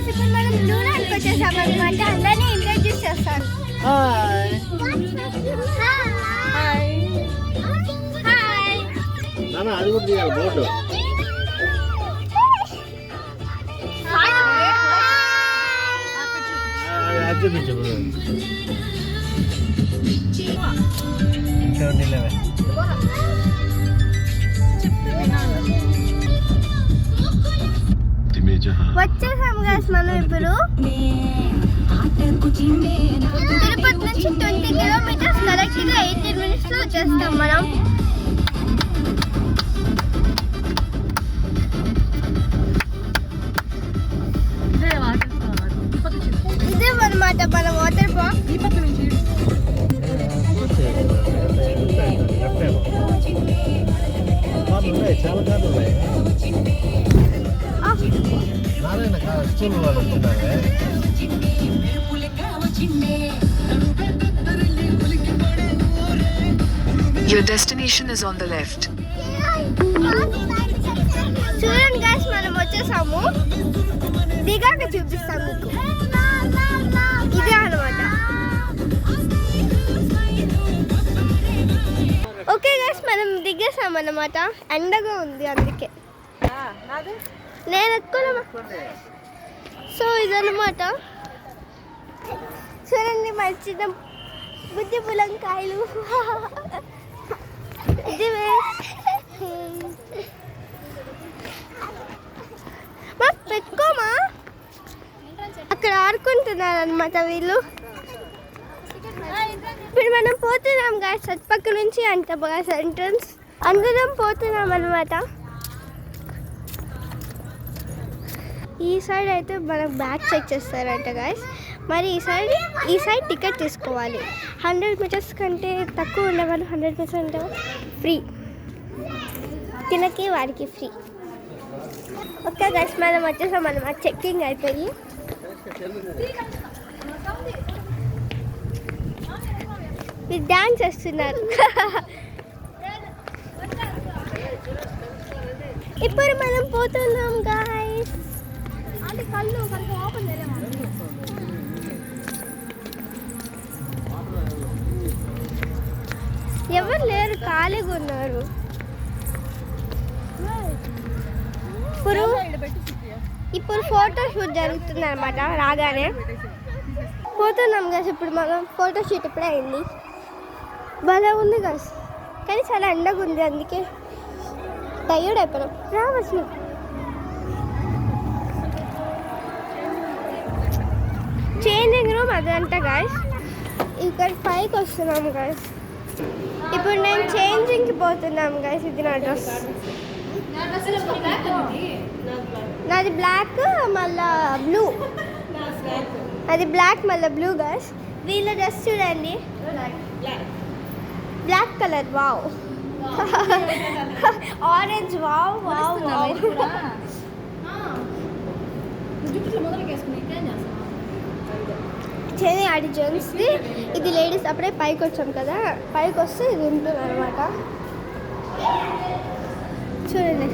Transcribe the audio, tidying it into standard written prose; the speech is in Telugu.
గైస్ ఇప్పుడు మనం లూనాకి వచ్చేసాం అన్నమాట. అందరినీ ఇంట్రడ్యూస్ చేస్తాను. Hi hi hi. నాన్న అది కూడా తీయాలి బోర్డు. చూపించు వచ్చేసాము గైస్ మనం ఇప్పుడు తిరుపతి నుంచి 20 కిలోమీటర్స్ కరెక్ట్గా 18 మినిట్స్లో వచ్చేస్తాం మనం. ఇదే అన్నమాట మన వాటర్ పార్క్. చాలా కాదు స్కూల్ వాళ్ళు వస్తున్నారే. Your destination is on the left. చూడండి గైస్ మనం వచ్చేసాము. దిగాక చూపిస్తాం మీకు. ఇదే అన్నమాట. ఓకే గైస్ మనం దిగేసాం అన్నమాట. ఎండగా ఉంది అందుకే నేను ఎక్కువ. సో ఇదన్నమాట. చూడండి మంచిద బుద్ధి పులంకాయలు. ఇది మా పెట్టుకోమా. అక్కడ ఆడుకుంటున్నారు అనమాట వీళ్ళు. ఇప్పుడు మనం పోతున్నాం గాయస్ అటుపక్క నుంచి. అంత బాగా ఎంట్రన్స్ అందరం పోతున్నాం అనమాట. ఈ సైడ్ అయితే మనకు బ్యాగ్ చెక్ చేస్తారంట గాయస్. మరి ఈ సైడ్ టికెట్ తీసుకోవాలి. 100 మీటర్స్ కంటే తక్కువ ఉండేవాళ్ళు 100 మీటర్స్ అంటే ఫ్రీ. తినకి వాడికి ఫ్రీ. ఓకే గైస్ మనం వచ్చేసాం అన్నమాట. చెక్కింగ్ అయిపోయి మీరు డాన్స్ చేస్తున్నారు. ఇప్పుడు మనం పోతున్నాం గాయస్. ఎవరు లేరు, ఖాళీగా ఉన్నారు. ఇప్పుడు ఫోటో షూట్ జరుగుతుంది అనమాట. రాగానే పోతున్నాం గస్. ఇప్పుడు మనం ఫోటో షూట్ ఇప్పుడే అయింది. భలే ఉంది గస్, కానీ చాలా ఎండగా ఉంది అందుకే టైర్డ్ అయిపోయాం. రావచ్చు చేంజింగ్ రూమ్ అదంట గాయస్. ఇక్కడ పైకి వస్తున్నాం గాయస్. ఇప్పుడు నేను చేంజింగ్కి పోతున్నాం గాయస్. ఇది నా డ్రెస్. నాది బ్లాక్ మళ్ళా బ్లూ. అది బ్లాక్ మళ్ళీ బ్లూ గాయస్. వీళ్ళ డ్రెస్ చూడండి, black colour. Wow. Orange. Wow wow wow. చేది అది జెంట్స్ది, ఇది లేడీస్. అప్పుడే పైకి వచ్చాం కదా, పైకి వస్తే ఇది ఉంటుంది అనమాట. చూడండి.